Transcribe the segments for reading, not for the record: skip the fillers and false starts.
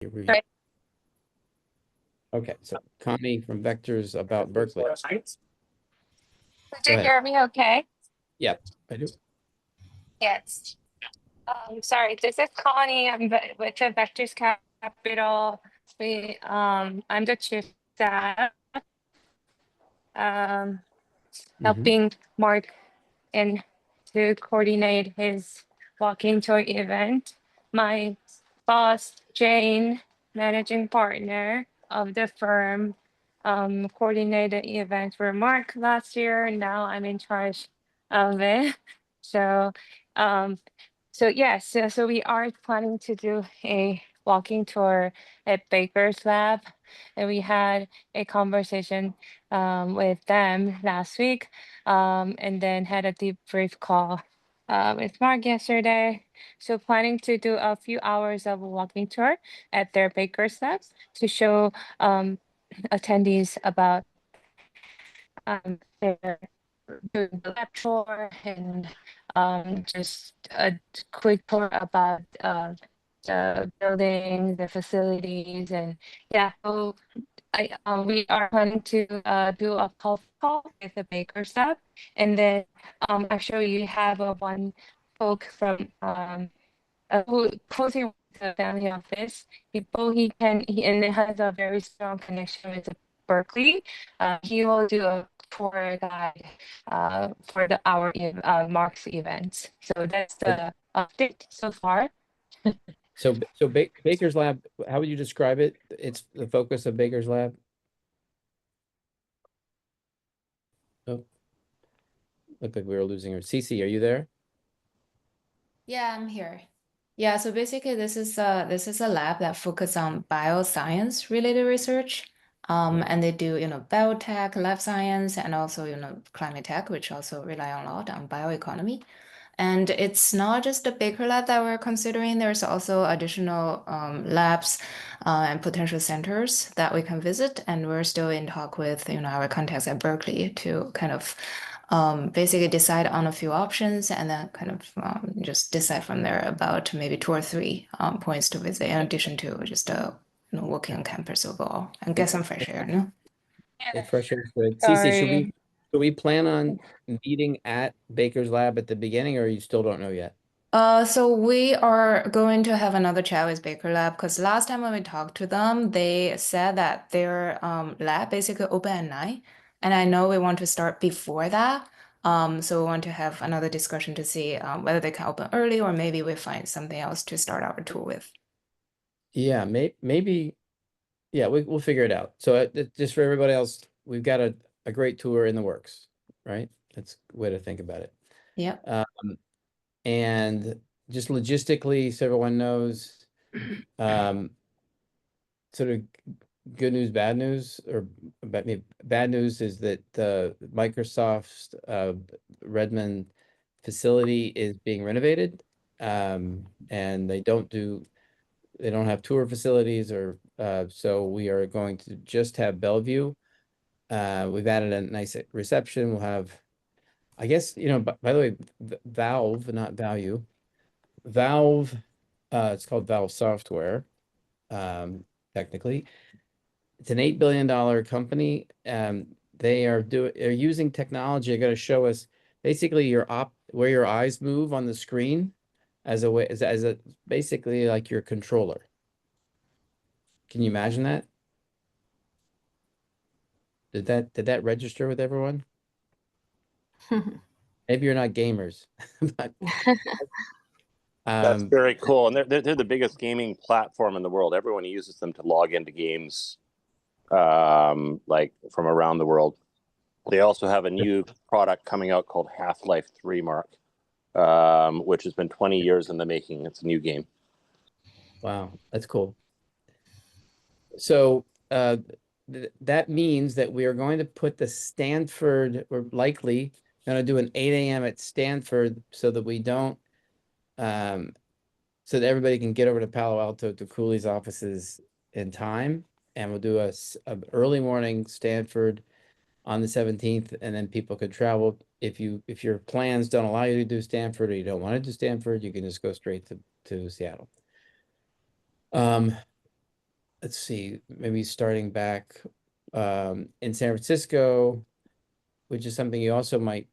Right. Okay, so Connie from Vectors about Berkeley. Go Do you ahead. hear me okay? Yeah, I do. Yes. Sorry, this is Connie. With the Vectors Capital. I'm the chief staff, um, Mhm. helping Mark and to coordinate his walking tour event. My boss, Jane, managing partner of the firm, coordinated the event for Mark last year. Now I'm in charge of it. So, um, so we are planning to do a walking tour at Baker's Lab, and we had a conversation with them last week, and then had a debrief call with Mark yesterday. So planning to do a few hours of a walking tour at their Baker's Lab to show attendees about their doing the lab tour and just a quick tour about the building, the facilities, and yeah. So we are planning to do a pulse call with the Baker's Lab, and then actually you have one folk from who closing with the family office. He and it has a very strong connection with Berkeley. He will do a tour guide for Mark's events. So that's So, the update so far. Baker's Lab, how would you describe it? It's the focus of Baker's Lab. Oh, looked like we were losing her. Cece, are you there? Yeah, I'm here. Yeah, so basically this is a lab that focuses on bioscience related research. And they do, biotech, life science, and also, climate tech, which also rely a lot on bioeconomy. And it's not just the Baker lab that we're considering. There's also additional labs and potential centers that we can visit. And we're still in talk with, our contacts at Berkeley to kind of basically decide on a few options and then kind of just decide from there about maybe two or three points to visit in addition to just walking on campus overall and get some fresh air. No? Yeah, fresh air is good. Cece, Sorry. should we plan on meeting at Baker's Lab at the beginning, or you still don't know yet? So we are going to have another chat with Baker Lab because last time when we talked to them, they said that their lab basically open at 9, and I know we want to start before that. So we want to have another discussion to see whether they can open early or maybe we find something else to start our tour with. Yeah, maybe. Yeah, we'll figure it out. So just for everybody else, we've got a great tour in the works, right? That's a way to think about it. Yep. And just logistically, so everyone knows, um, sort of good news, bad news, or bad news is that Microsoft's Redmond facility is being renovated, and they don't have tour facilities, or so we are going to just have Bellevue. We've added a nice reception. We'll have, I guess, by the way, Valve, not Value, Valve, it's called Valve Software, technically. It's an $8 billion company. They're using technology. They're going to show us basically where your eyes move on the screen as a way as a basically like your controller. Can you imagine that? Did that register with everyone? Maybe you're not gamers, but That's um, very cool, and they're the biggest gaming platform in the world. Everyone uses them to log into games, like from around the world. They also have a new product coming out called Half-Life 3, Mark, which has been 20 years in the making. It's a new game. wow, that's cool. So that means that we are going to put the Stanford, we're likely going to do an 8 a.m. at Stanford so that we don't, um, so that everybody can get over to Palo Alto to Cooley's offices in time. And we'll do a early morning Stanford on the 17th, and then people could travel. If your plans don't allow you to do Stanford or you don't want to do Stanford, you can just go straight to Seattle. let's see, maybe starting back in San Francisco, which is something you also might,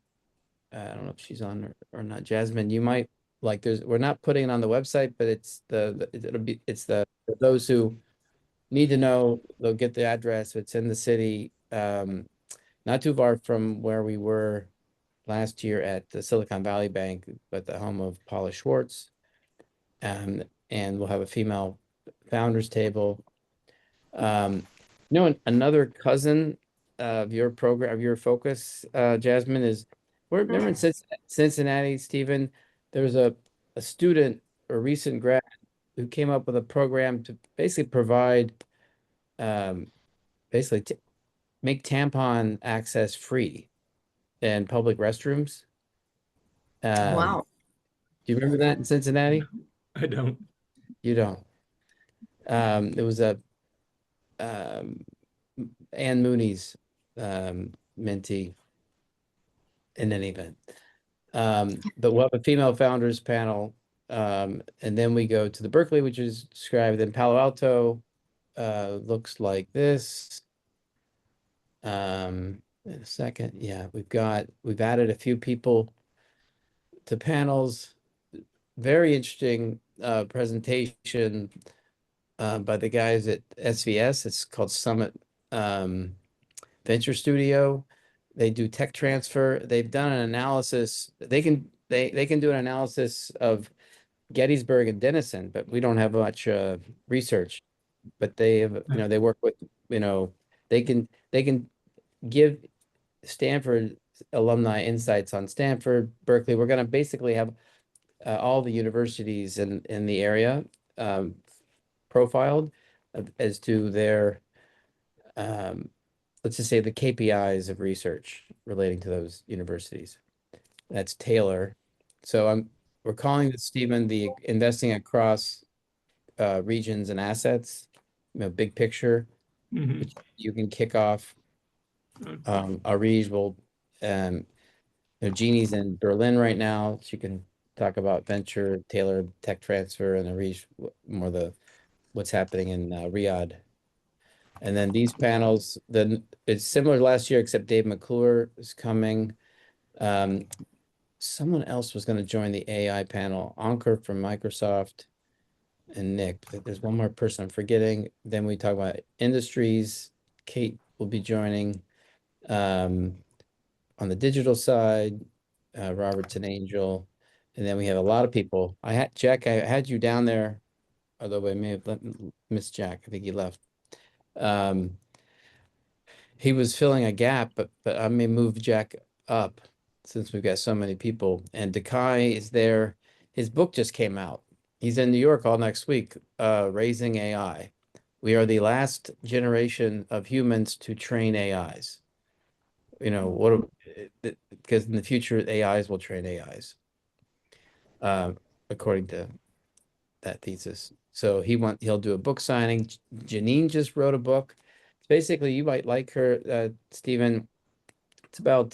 I don't know if she's on or not, Jasmine, you might like, we're not putting it on the website, but it's it's for those who need to know, they'll get the address. It's in the city, not too far from where we were last year at the Silicon Valley Bank, but the home of Paula Schwartz. And we'll have a female founders table. Another cousin of your program, of your focus, Jasmine, is remember in Cincinnati, Stephen, there was a student, a recent grad, who came up with a program to basically provide, basically make tampon access free in public restrooms. Wow. Do you remember that in Cincinnati? I don't. You don't. There was a Ann Mooney's mentee in any event. But we'll have a female founders panel. And then we go to the Berkeley, which is described in Palo Alto. Looks like this. In a second. Yeah, we've added a few people to panels. Very interesting presentation by the guys at SVS. It's called Summit Venture Studio. They do tech transfer. They've done an analysis. They can do an analysis of Gettysburg and Denison, but we don't have much research. But they have, they work with, they can give Stanford alumni insights on Stanford, Berkeley. We're going to basically have all the universities in the area profiled as to their, let's just say, the KPIs of research relating to those universities. That's Taylor. So we're calling this, Stephen, the investing across regions and assets, big picture. Mhm. You can kick off. Arij will, Jeannie's in Berlin right now. She can talk about venture, Taylor tech transfer, and Arij more what's happening in Riyadh. And then these panels, then it's similar to last year, except Dave McClure is coming. Someone else was going to join the AI panel, Ankur from Microsoft, and Nick. There's one more person I'm forgetting. Then we talk about industries. Kate will be joining. On the digital side, Robertson Angel. And then we have a lot of people. Jack, I had you down there, although I may have missed Jack. I think he left. He was filling a gap, but I may move Jack up since we've got so many people. And Dekai is there. His book just came out. He's in New York all next week, Raising AI. We are the last generation of humans to train AIs. Because in the future, AIs will train AIs, according to that thesis. So he'll do a book signing. Janine just wrote a book. Basically, you might like her, Stephen. It's about,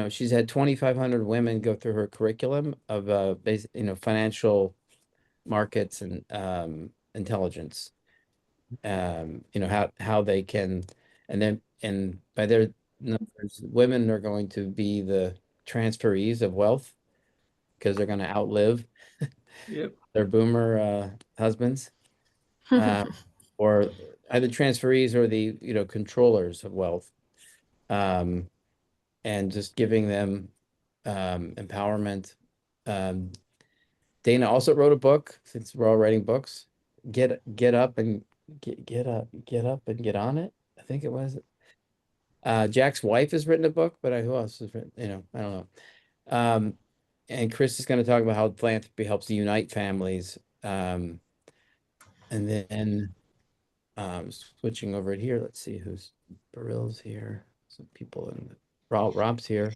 she's had 2,500 women go through her curriculum of, financial markets and intelligence. How they can, and by their numbers, women are going to be the transferees of wealth because they're going to outlive Yep. their boomer husbands, or either transferees or the controllers of wealth, and just giving them empowerment. Dana also wrote a book, since we're all writing books. Get up and get up and get on it. I think it was. Jack's wife has written a book, but who else has written? I don't know. And Chris is going to talk about how philanthropy helps unite families. And then switching over here, let's see who's Barill's here. Some people Rob's here.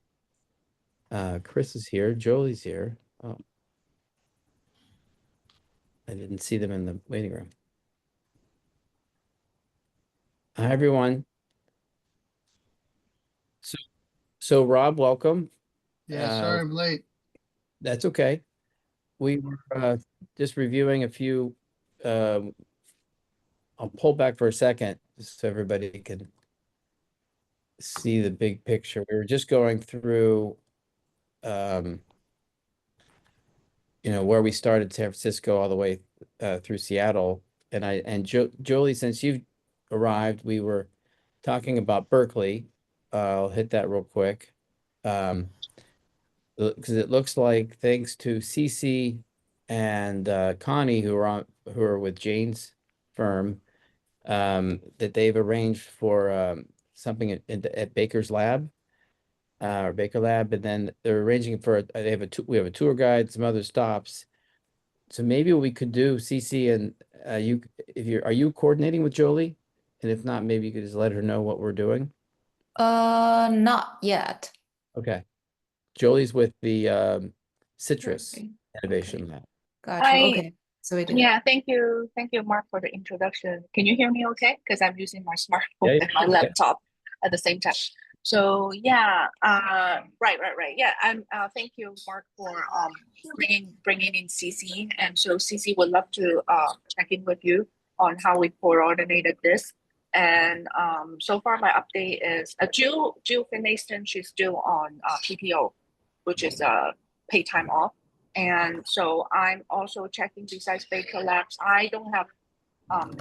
Chris is here. Jolie's here. Oh, I didn't see them in the waiting room. Hi, everyone. So Rob, welcome. Yeah, sorry I'm late. That's okay. We were just reviewing a few I'll pull back for a second so everybody can see the big picture. We were just going through, where we started San Francisco all the way through Seattle. And Jolie, since you've arrived, we were talking about Berkeley. I'll hit that real quick. Because it looks like thanks to Cece and Connie, who are with Jane's firm, that they've arranged for something at Baker's Lab, or Baker Lab, and then they're arranging for we have a tour guide, some other stops. So maybe what we could do, Cece, and are you coordinating with Jolie? And if not, maybe you could just let her know what we're doing. Not yet. Okay. Jolie's with the Citrus Okay. Innovation Lab. Gotcha. Hi. Okay. So we do. Yeah, thank you, Mark, for the introduction. Can you hear me okay? Because I'm using my smartphone Yeah, and my laptop at the same time. So yeah, right. Yeah, I'm. Thank you, Mark, for bringing in CC, and so CC would love to check in with you on how we coordinated this. And so far my update is Jill Finaston, she's still on PTO, which is paid time off. And so I'm also checking besides Baker Labs. I don't have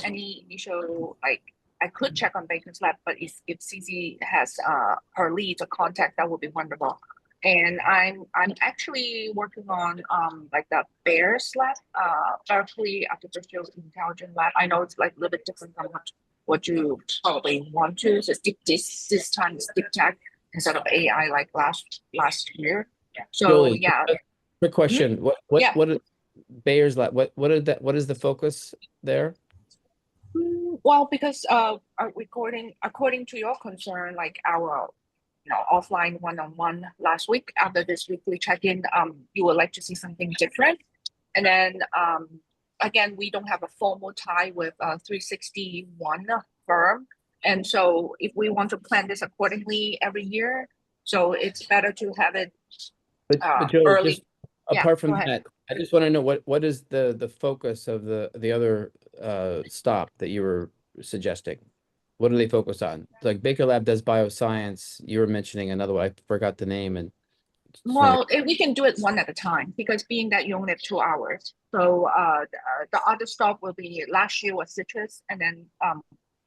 any initial, like, I could check on Baker's Lab, but if CZ has her leads or contact, that would be wonderful. And I'm actually working on like the Bears Lab, Berkeley Artificial Intelligence Lab. I know it's like a little bit different from what you probably want to. So this time it's deep tech instead of AI like last year. So Jolie, yeah. quick question. Yeah. What is Bayer's Lab? What is the focus there? Well, because according to your concern, like our offline one-on-one last week after this weekly check-in, you would like to see something different. And then again, we don't have a formal tie with 361 firm. And so if we want to plan this accordingly every year, so it's better to have it But Jolie, early. just apart from go ahead. that, I just want to know what is the focus of the other stop that you were suggesting? What do they focus on? Like Baker Lab does bioscience. You were mentioning another one. I forgot the name and Well, we can do it one at a time because being that you only have 2 hours. So the other stop will be last year was citrus, and then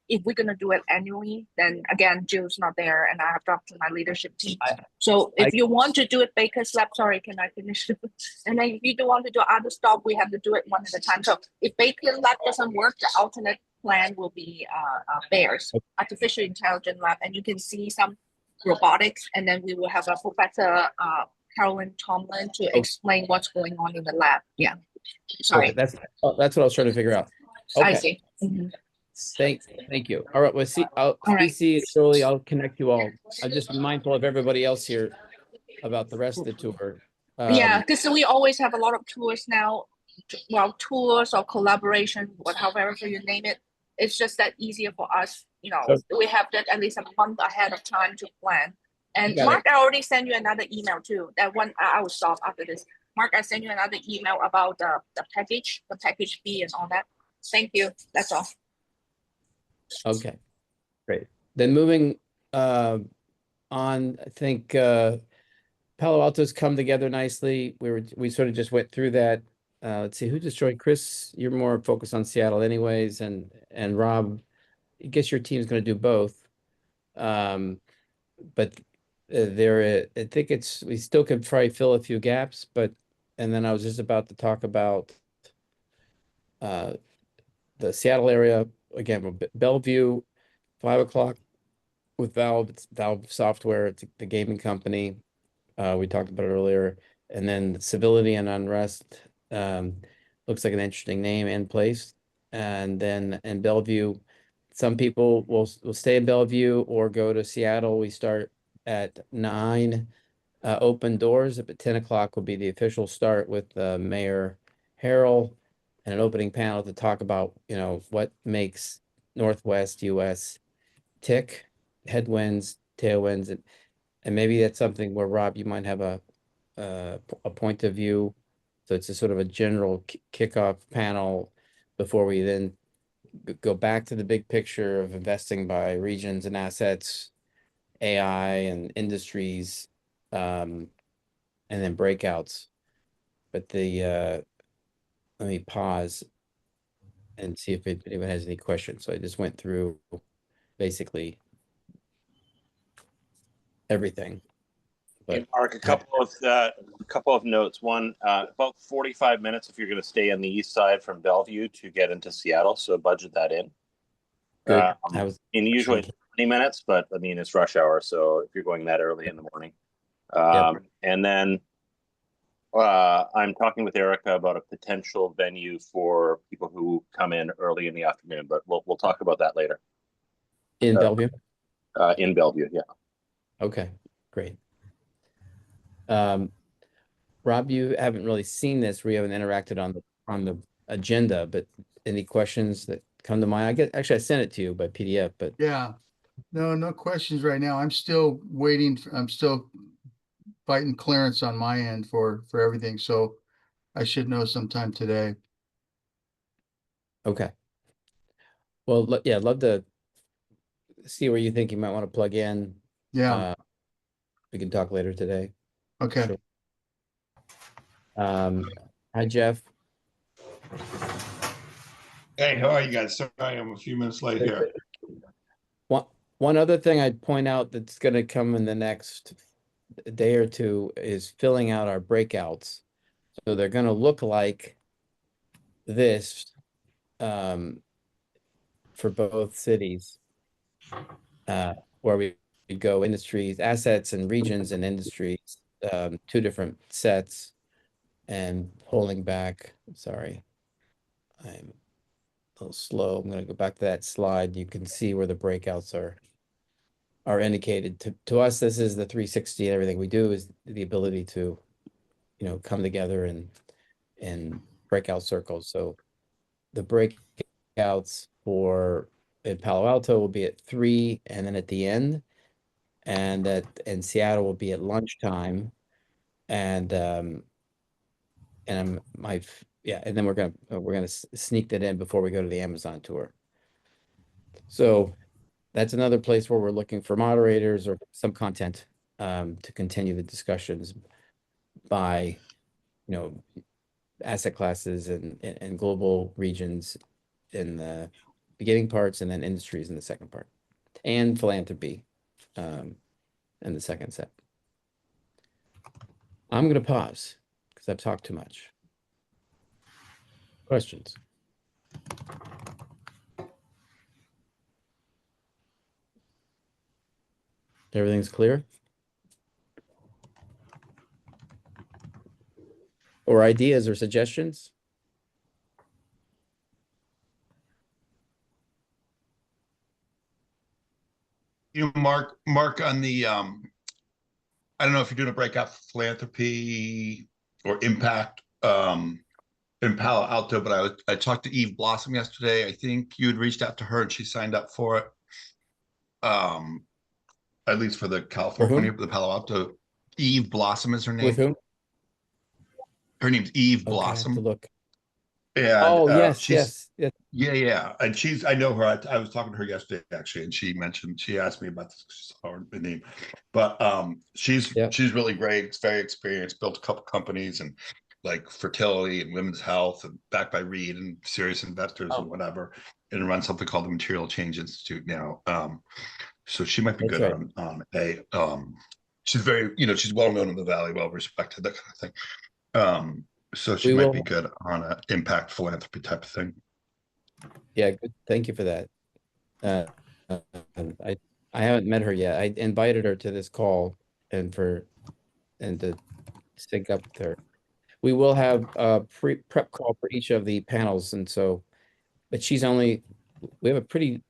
if we're gonna do it annually, then again Jill's not there, and I have to talk to my leadership team. So if you want to do it Baker's Lab, sorry, can I finish? And then if you do want to do other stop, we have to do it one at a time. So if Baker Lab doesn't work, the alternate plan will be Bears Artificial Intelligence Lab, and you can see some robotics, and then we will have a Professor Carolyn Tomlin to explain what's going on in the lab. Yeah, sorry. Okay, that's what I was trying to figure out. I Okay. see. Mhm. Thank you. All right, well, right. CC and Jolie, I'll connect you all. I'm just mindful of everybody else here about the rest of the tour. Yeah, because we always have a lot of tours now. Well, tours or collaboration, however you name it. It's just that easier for us. We have that at least a month ahead of time to plan. And Got Mark, I already sent you another email too. That one I will stop after this. Mark, I sent you another email about the package fee and all that. Thank you. That's all. Okay, great. Then moving on, I think Palo Alto's come together nicely. We sort of just went through that. Let's see, who destroyed Chris? You're more focused on Seattle anyways, and Rob, I guess your team's going to do both. But I think we still could probably fill a few gaps, and then I was just about to talk about the Seattle area again, Bellevue, 5 o'clock with Valve. It's Valve Software. It's the gaming company. We talked about it earlier. And then Civility and Unrest looks like an interesting name and place. And then in Bellevue, some people will stay in Bellevue or go to Seattle. We start at 9. Open doors. At 10 o'clock will be the official start with Mayor Harrell and an opening panel to talk about, what makes Northwest US tick, headwinds, tailwinds, and maybe that's something where Rob, you might have a point of view. So it's a sort of a general kickoff panel before we then go back to the big picture of investing by regions and assets, AI and industries, and then breakouts. But let me pause and see if anyone has any questions. So I just went through basically everything. Hey, But Mark, a couple of notes. One, about 45 minutes if you're going to stay on the east side from Bellevue to get into Seattle, so budget that in. good. I mean, usually it's 20 minutes, but I mean, it's rush hour, so if you're going that early in the morning. And then I'm talking with Erica about a potential venue for people who come in early in the afternoon, but we'll talk about that later. In Bellevue? In Bellevue, yeah. Okay, great. Rob, you haven't really seen this. We haven't interacted on the agenda, but any questions that come to mind? Actually, I sent it to you by PDF, but Yeah, no questions right now. I'm still waiting. I'm still fighting clearance on my end for everything. So I should know sometime today. okay. Well, yeah, I'd love to see where you think you might want to plug in. Yeah, We can talk later today. okay. Sure. Hi, Jeff. Hey, how are you guys? Sorry, I'm a few minutes late here. One other thing I'd point out that's going to come in the next day or two is filling out our breakouts. So they're going to look like this for both cities, where we go industries, assets and regions and industries, two different sets, and pulling back. Sorry, I'm a little slow. I'm going to go back to that slide. You can see where the breakouts are indicated. To us, this is the 360. Everything we do is the ability to, come together and break out circles. So the breakouts for in Palo Alto will be at 3 and then at the end, and in Seattle will be at lunchtime, and and and then we're gonna sneak that in before we go to the Amazon tour. So that's another place where we're looking for moderators or some content to continue the discussions by, asset classes and global regions in the beginning parts, and then industries in the second part, and philanthropy in the second set. I'm going to pause because I've talked too much. Questions? Everything's clear? Or ideas or suggestions? Mark, on the I don't know if you're doing a breakout for philanthropy or impact in Palo Alto, but I talked to Eve Blossom yesterday. I think you had reached out to her and she signed up for it. At least for the California, the Palo Alto. Eve Blossom is her name. With whom? Her name's Eve Okay, I have Blossom. to look. And yes, yes. Yeah. And I know her. I was talking to her yesterday actually, and she asked me about the name, but she's really great. It's very experienced, built a couple companies and like fertility and women's health, and backed by Reed and serious investors and whatever, and runs something called the Material Change Institute now. So she might be good on she's very, she's well known in the Valley, well respected, that kind of thing. So she might be good on an impact philanthropy type of thing. Yeah, good. Thank you for that. I haven't met her yet. I invited her to this call and to sync up with her. We will have a prep call for each of the panels, and so, but we have a pretty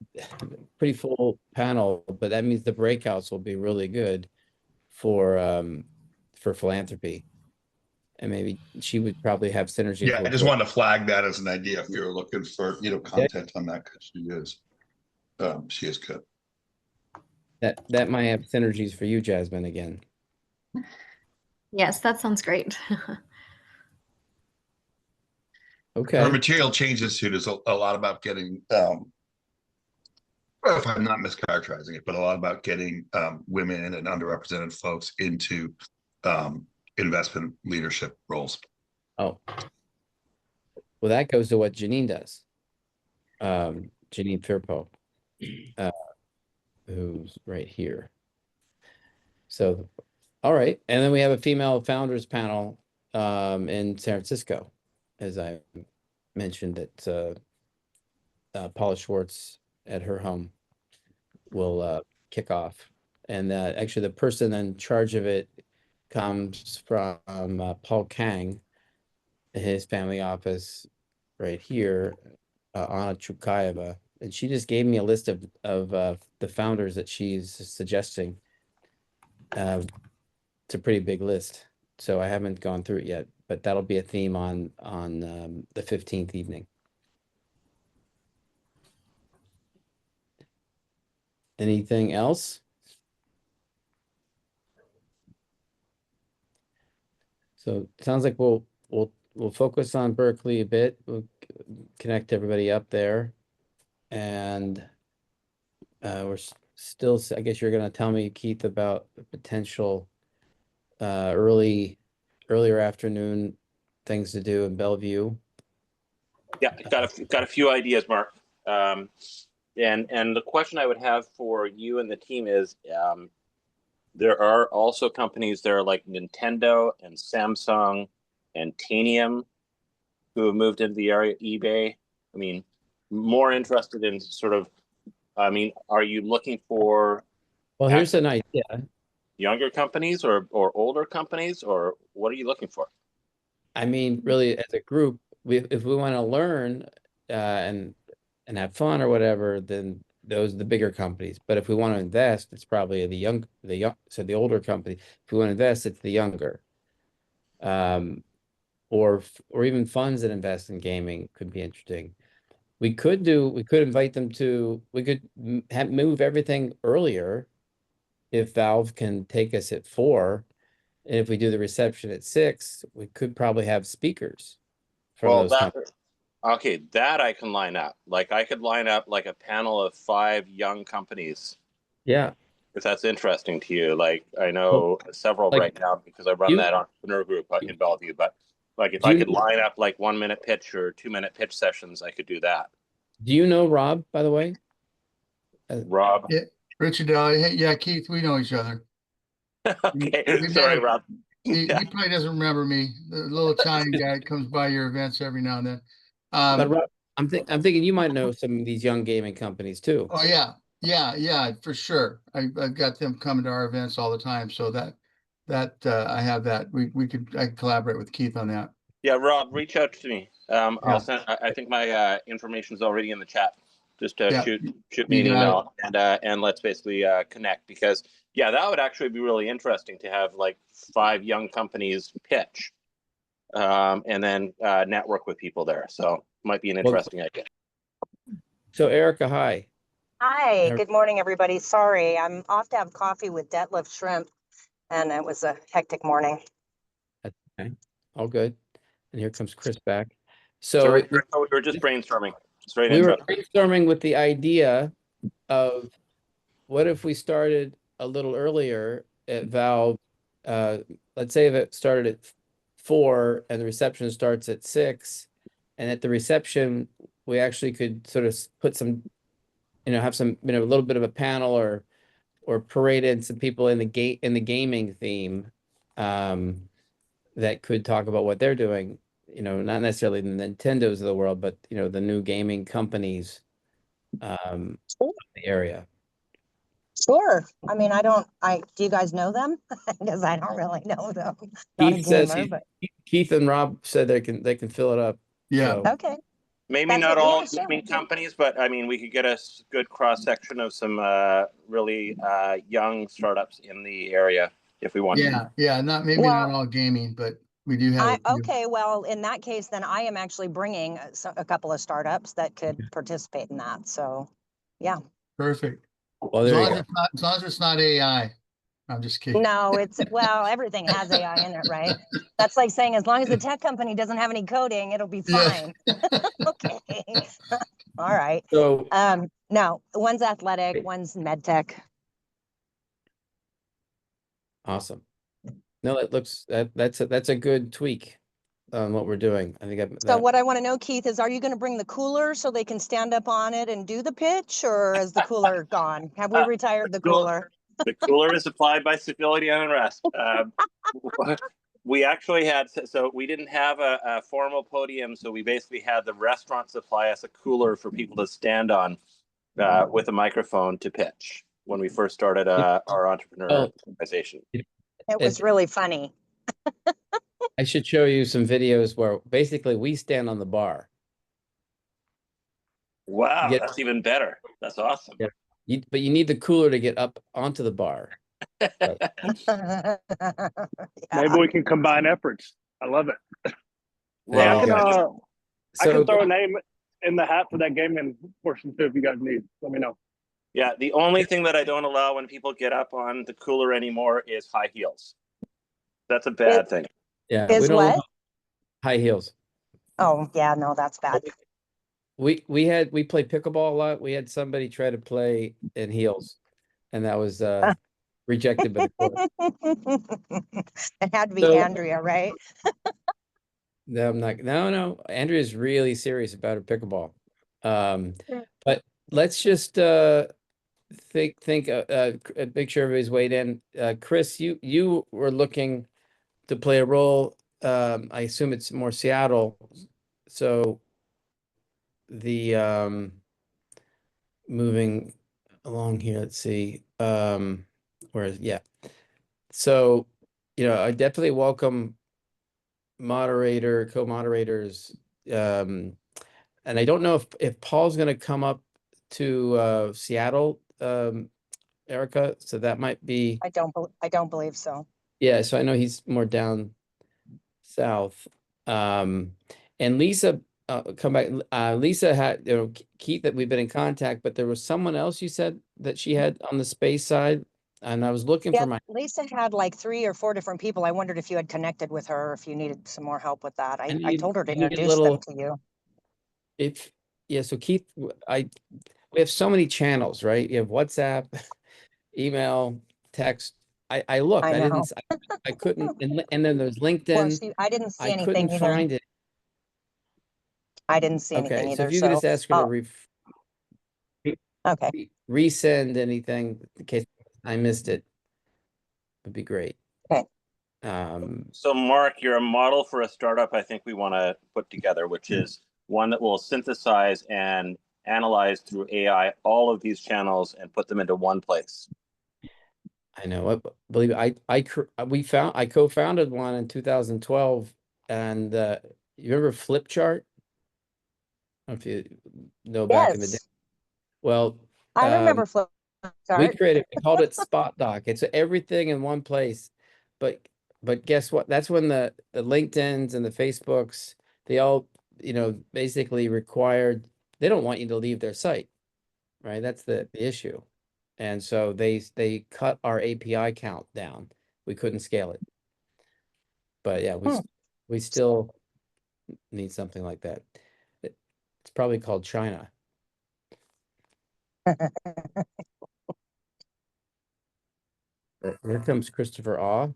full panel, but that means the breakouts will be really good for philanthropy. And maybe she would probably have synergies. Yeah, I just wanted to flag that as an idea if you're looking for, content on that, because she is good. That might have synergies for you, Jasmine, again. Yes, that sounds great. Okay. material changes suit is a lot about getting, if I'm not mischaracterizing it, but a lot about getting women and underrepresented folks into investment leadership roles. Oh, well, that goes to what Janine does. Janine Firpo, who's right here. So, all right. And then we have a female founders panel in San Francisco, as I mentioned that Paula Schwartz at her home will kick off. And actually the person in charge of it comes from Paul Kang, his family office right here, Anna Chukayeva. And she just gave me a list of the founders that she's suggesting. It's a pretty big list, so I haven't gone through it yet, but that'll be a theme on the 15th evening. Anything else? So it sounds like we'll focus on Berkeley a bit. We'll connect everybody up there, and we're still. I guess you're going to tell me, Keith, about the potential earlier afternoon things to do in Bellevue. Yeah, got a few ideas, Mark. And the question I would have for you and the team is, there are also companies that are like Nintendo and Samsung and Tanium who have moved into the area, eBay. I mean, more interested in sort of, I mean, are you looking for Well, here's an idea. younger companies or older companies, or what are you looking for? I mean, really, as a group, if we want to learn and have fun or whatever, then those are the bigger companies. But if we want to invest, it's probably so the older company. If we want to invest, it's the younger. Or even funds that invest in gaming could be interesting. We could invite them to. We could move everything earlier if Valve can take us at 4. And if we do the reception at 6, we could probably have speakers from those companies. Okay, that I can line up. Like I could line up like a panel of 5 young companies. Yeah. If that's interesting to you. Like I know several right now because I run that entrepreneur group in Bellevue. But like if I could line up like 1-minute pitch or 2-minute pitch sessions, I could do that. Do you know Rob, by the way? Rob? Yeah, Richard, hey, yeah, Keith, we know each other. Okay, We sorry, met, Rob. he probably doesn't remember me. The little Italian guy that comes by your events every now and then. But Rob, I'm thinking you might know some of these young gaming companies too. Oh yeah, for sure. I've got them coming to our events all the time. So that I have that. I could collaborate with Keith on that. Yeah, Rob, reach out to me. I'll send. I think my information is already in the chat. Just shoot me an email and let's basically connect, because that would actually be really interesting to have like 5 young companies pitch, and then network with people there. So might be an interesting idea. So Erica, hi. Hi, good morning, everybody. Sorry, I'm off to have coffee with Detlef Shrimp, and it was a hectic morning. Okay, all good. And here comes Chris back. So we were just brainstorming. We were brainstorming with the idea of what if we started a little earlier at Valve. Let's say if it started at 4 and the reception starts at 6, and at the reception we actually could sort of put some, have some, a little bit of a panel or parade in some people in the gaming theme that could talk about what they're doing. Not necessarily the Nintendos of the world, but the new gaming companies in the area. Sure. I mean, do you guys know them? Because I don't really know them. Keith and Rob said they can fill it up. Yeah. So. Okay. Maybe not all gaming companies, but I mean, we could get a good cross section of some really young startups in the area if we want. Yeah, not all gaming, but we do have. Okay, well, in that case, then I am actually bringing a couple of startups that could participate in that. So, yeah. Perfect. Well, there you go. As long as it's not AI. I'm just kidding. No, well, everything has AI in it, right? That's like saying as long as the tech company doesn't have any coding, it'll be Yeah. fine. Okay. All right. So, No, one's athletic, Great. one's med tech. awesome. No, that's a good tweak on what we're doing. I think So that, what I want to know, Keith, is are you going to bring the cooler so they can stand up on it and do the pitch, or is the cooler gone? Have we retired the cooler? The cooler is supplied by Civilian Unrest. We actually had, so we didn't have a formal podium, so we basically had the restaurant supply us a cooler for people to stand on with a microphone to pitch when we first started our entrepreneur organization. It was really funny. I should show you some videos where basically we stand on the bar. Wow, Get- that's even better. That's awesome. Yeah. But you need the cooler to get up onto the bar. Yeah. Maybe we can combine efforts. I love it. There I you can, go. I can So throw a name in the hat for that game and portion too if you guys need. Let me know. Yeah, the only thing that I don't allow when people get up on the cooler anymore is high heels. That's a bad thing. yeah, Is we don't what? allow high heels. Oh, yeah, no, that's bad. We played pickleball a lot. We had somebody try to play in heels, and that was rejected by the court. It had to be So- Andrea, right? No, I'm not. No. Andrea's really serious about her pickleball. But let's just make sure everybody's weighed in. Chris, you were looking to play a role. I assume it's more Seattle. So the moving along here, let's see. Yeah. So, I definitely welcome co-moderators. And I don't know if Paul's going to come up to Seattle, Erica. So that might be, I don't believe so. yeah. So I know he's more down south. And Lisa, come back. Lisa had, Keith, that we've been in contact, but there was someone else you said that she had on the space side. And I was looking Yeah, for my, Lisa had like 3 or 4 different people. I wondered if you had connected with her, or if you needed some more help with that. I need- told her to I need a introduce them little- to you. so Keith, we have so many channels, right? You have WhatsApp, email, text. I looked, I know. I couldn't, and then there's Well, LinkedIn. I didn't see I anything couldn't either. find it. I didn't see anything Okay, so either. if you could just ask her oh, to okay. resend anything in case I missed it, would be great. Okay. So Mark, you're a model for a startup I think we want to put together, which is one that will synthesize and analyze through AI all of these channels and put them into one place. I know. Believe it, I co-founded one in 2012, and you remember Flipchart? I don't know if you know back in the day. Yes, Well, I remember we Flipchart. we called it Spot Doc. It's everything in one place. But guess what? That's when the LinkedIn's and the Facebooks, they all, basically required, they don't want you to leave their site, right? That's the issue. And so they cut our API count down. We couldn't scale it. But yeah, we still need something like that. It's probably called China. Here comes Christopher Awe.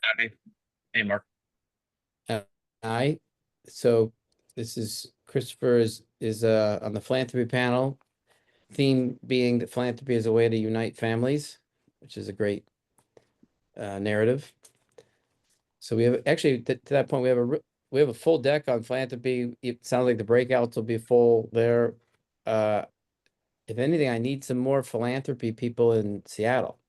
Howdy. Hey, Mark. So this is Christopher is on the philanthropy panel. Theme being that philanthropy is a way to unite families, which is a great narrative. So we have actually to that point we have a full deck on philanthropy. It sounds like the breakouts will be full there. If anything, I need some more philanthropy people in Seattle.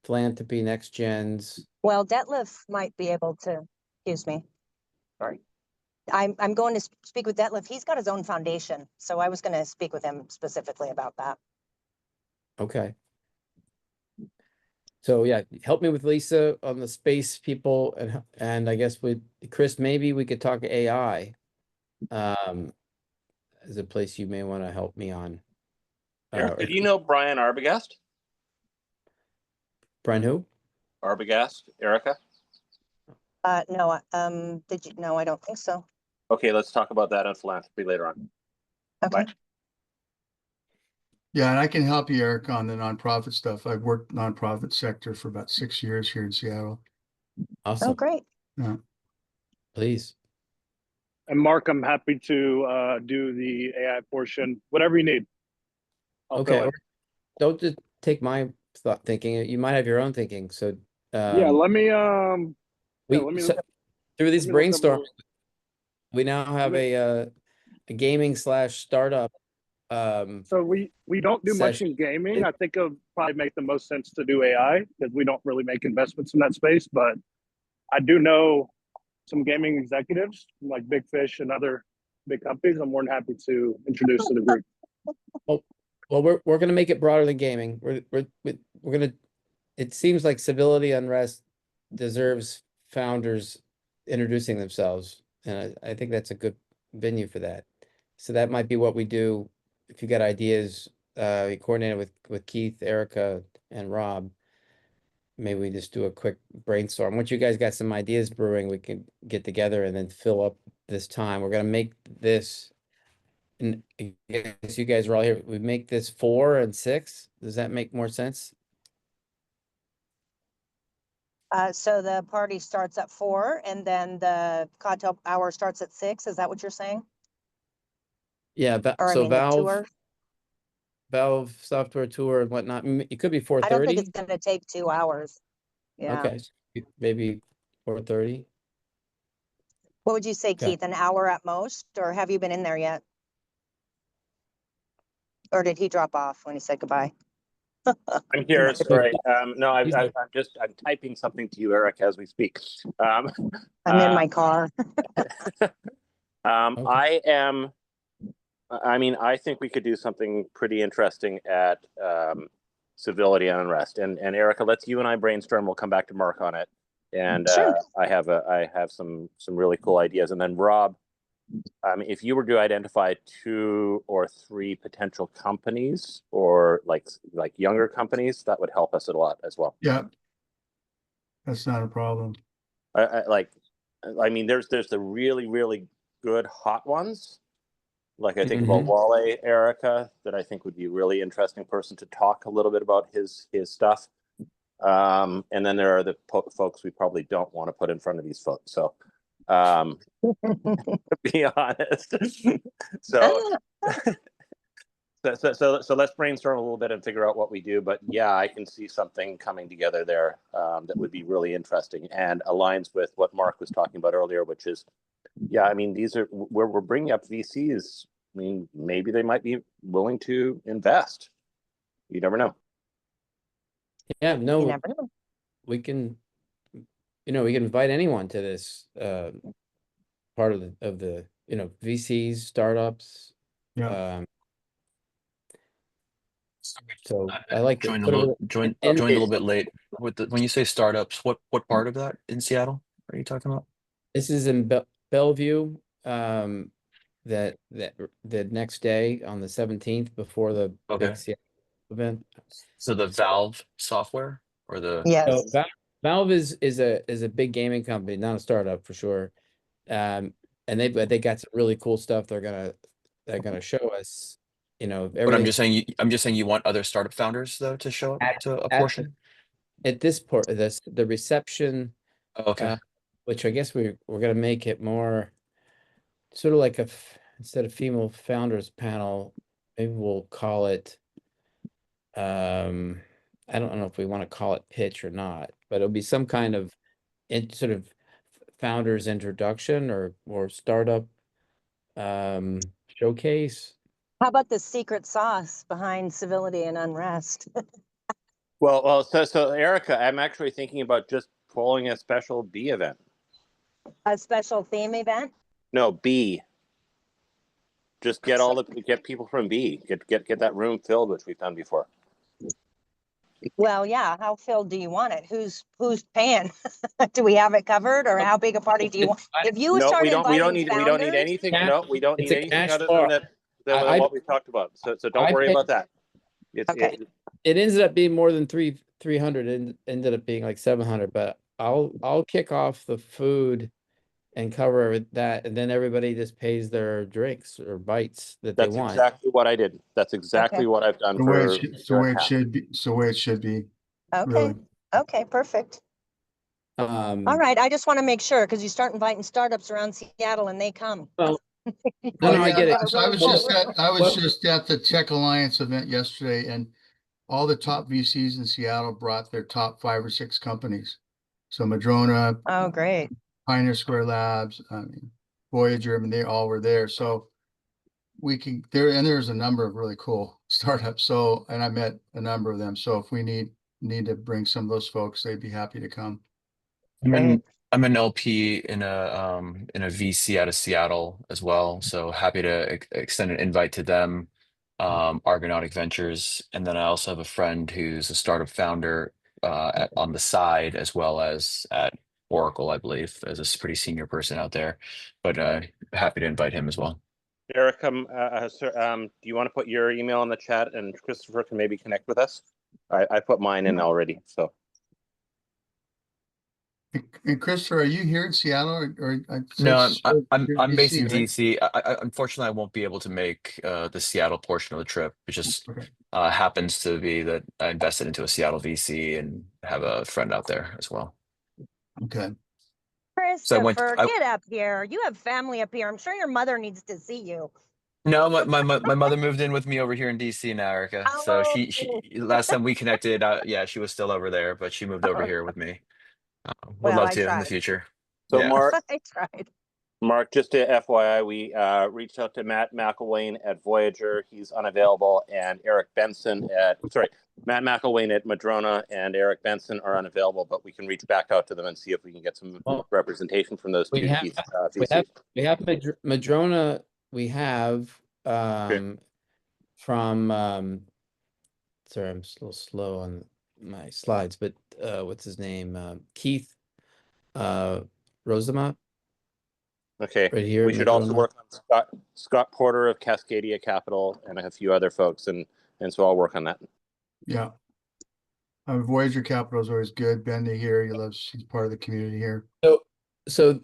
Philanthropy, next gens. Well, Detlef might be able to, excuse me. Sorry. I'm going to speak with Detlef. He's got his own foundation. So I was going to speak with him specifically about that. Okay. So yeah, help me with Lisa on the space people, and I guess with Chris, maybe we could talk AI as a place you may want to help me on. Erica, do you know Brian Arbogast? Brian who? Arbogast, Erica? No, did you? No, I don't think so. Okay, let's talk about that on philanthropy later on. Okay. Bye. Yeah, and I can help you, Eric, on the nonprofit stuff. I've worked nonprofit sector for about 6 years here in Seattle. Awesome. Oh, great. Yeah. Please. And Mark, I'm happy to do the AI portion, whatever you need. I'll Okay. fill in. Don't just take my thought thinking. You might have your own thinking. So Yeah, let me so through this let me look up brainstorm, the- we now have a gaming / startup. So we don't do much in gaming. I think it would probably make the most sense to do AI because we don't really make investments in that space. But I do know some gaming executives like Big Fish and other big companies. I'm more than happy to introduce to the group. Well, we're gonna make it broader than gaming. We're gonna. It seems like civility unrest deserves founders introducing themselves, and I think that's a good venue for that. So that might be what we do. If you got ideas, you coordinate it with Keith, Erica, and Rob. Maybe we just do a quick brainstorm. Once you guys got some ideas brewing, we can get together and then fill up this time. We're gonna make this. And I guess you guys are all here. We make this 4 and 6. Does that make more sense? So the party starts at 4 and then the cocktail hour starts at 6. Is that what you're saying? Yeah, Or I so mean, the Valve tour? software tour and whatnot. It could be I don't think 4:30. it's gonna take 2 hours. Yeah. Okay, so maybe 4:30. What would you say, Okay. Keith? An hour at most, or have you been in there yet? Or did he drop off when he said goodbye? I'm here. Sorry. No, He's there. I'm typing something to you, Eric, as we speak. I'm in my car. I think we could do something pretty interesting at civility and unrest. And Erica, let's you and I brainstorm. We'll come back to Mark on it. And Sure. I have some really cool ideas. And then Rob, if you were to identify 2 or 3 potential companies or like younger companies, that would help us a lot as well. Yeah. That's not a problem. There's the really, really good hot ones. Like I think about Wale, Erica, that I think would be a really interesting person to talk a little bit about his stuff. And then there are the folks we probably don't want to put in front of these folks. So, to be honest. so let's brainstorm a little bit and figure out what we do. But yeah, I can see something coming together there that would be really interesting and aligns with what Mark was talking about earlier, which is, yeah, I mean, these are where we're bringing up VCs. I mean, maybe they might be willing to invest. You never know. Yeah, You no, never know. we can invite anyone to this part of the VCs, startups. Yeah. So I like joined a little bit late. When you say startups, what part of that in Seattle are you talking about? This is in Bellevue. That the next day on the 17th before the big Seattle event. So the Valve software or the Yes. So Valve is a big gaming company, not a startup for sure. And they got some really cool stuff they're gonna show us. But I'm just saying you want other startup founders though to show up to a portion at this port. The reception. Okay. Which I guess we're gonna make it more sort of like instead of female founders panel, maybe we'll call it. I don't know if we want to call it pitch or not, but it'll be some kind of sort of founders introduction or startup showcase. How about the secret sauce behind civility and unrest? Well, so Erica, I'm actually thinking about just pulling a special B event. A special theme event? No, B. Just get people from B. Get that room filled, which we've done before. Well, yeah. How filled do you want it? Who's paying? Do we have it covered, or how big a party do you want? If you start inviting we don't need anything. No, we don't need anything other than what we talked about. So don't worry about that. Okay. It ended up being more than 300 and ended up being like 700, but I'll kick off the food and cover that, and then everybody just pays their drinks or bites that they That's want. exactly what I did. That's exactly Okay. what I've done The way for it's the way it should be. It's the way it should be. Okay. Really. Okay, perfect. All right. I just want to make sure because you start inviting startups around Seattle and they come. Well, You no, guys I yeah, get it. have a so I really was full just room. at the Tech Alliance event yesterday, and all the top VCs in Seattle brought their top 5 or 6 companies. So Madrona, Oh, great. Pioneer Square Labs, I mean, Voyager, I mean, they all were there. So we can there, and there's a number of really cool startups. So, and I met a number of them. So if we need to bring some of those folks, they'd be happy to come. Great. I'm an LP in a VC out of Seattle as well. So happy to extend an invite to them, Argonautic Ventures, and then I also have a friend who's a startup founder on the side as well as at Oracle, I believe, as a pretty senior person out there. But happy to invite him as well. Eric, sir, do you want to put your email in the chat and Christopher can maybe connect with us? I put mine in already. So. And Christopher, are you here in Seattle or No, you're I'm based DC, in right? DC. Unfortunately, I won't be able to make the Seattle portion of the trip. It just Okay. happens to be that I invested into a Seattle VC and have a friend out there as well. Okay. So I went. Christopher, get up here. You have family up here. I'm sure your mother needs to see you. No, my mother moved in with me over here in DC now, Erica. So Oh, she last time we connected, yeah, she was still over there, but she moved over here with me. Would well, love I to in the tried. future. So Yeah. I tried. Mark, just to FYI, we reached out to Matt McElwain at Voyager. He's unavailable, and Matt McElwain at Madrona and Eric Benson are unavailable, but we can reach back out to them and see if we can get some representation from those two VCs. We have Madrona. We have from sorry, I'm a little slow on my slides, but what's his name? Keith Rosema. Okay. Right here. We should also work on Scott Porter of Cascadia Capital and a few other folks, and so I'll work on that. Yeah. Voyager Capital is always good. Bendy here, he's part of the community here. So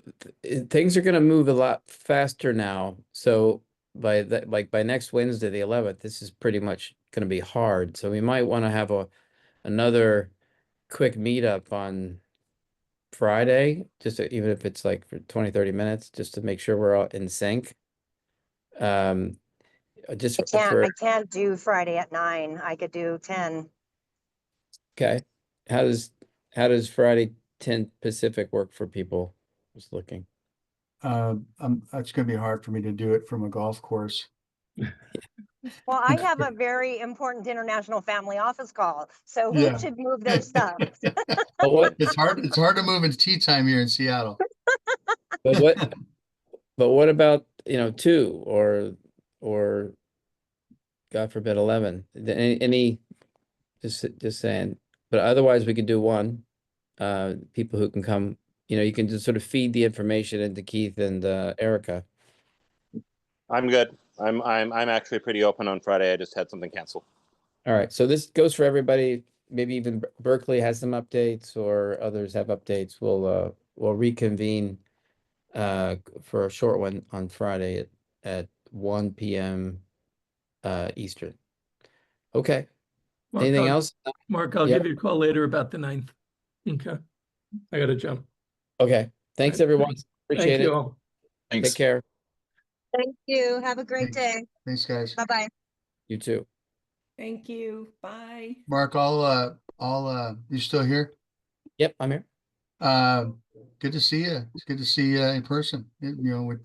things are going to move a lot faster now. So by next Wednesday, the 11th, this is pretty much going to be hard. So we might want to have another quick meetup on Friday, even if it's like for 20-30 minutes, just to make sure we're all in sync. I can't do Friday at 9. I could do 10. Okay. How does Friday 10 Pacific work for people? Just looking. It's gonna be hard for me to do it from a golf course. Well, I have a very important international family office call, so who Yeah. should move their stuff? It's hard to move into tea time here in Seattle. But what about 2 or God forbid 11? Any just saying. But otherwise we could do 1. People who can come, you can just sort of feed the information into Keith and Erica. I'm good. I'm actually pretty open on Friday. I just had something canceled. All right. So this goes for everybody. Maybe even Berkeley has some updates or others have updates. We'll reconvene for a short one on Friday at 1 p.m. Eastern. Okay. Mark, Anything else? Mark, I'll give you a call later about the 9th. Okay. I gotta jump. Okay. Thanks, everyone. Appreciate Thank it. you all. Thanks. Take care. Thank you. Have a great day. Thanks, guys. Bye-bye. You too. Thank you. Bye. Mark, you still here? Yep, I'm here. Good to see you. It's good to see you in person, with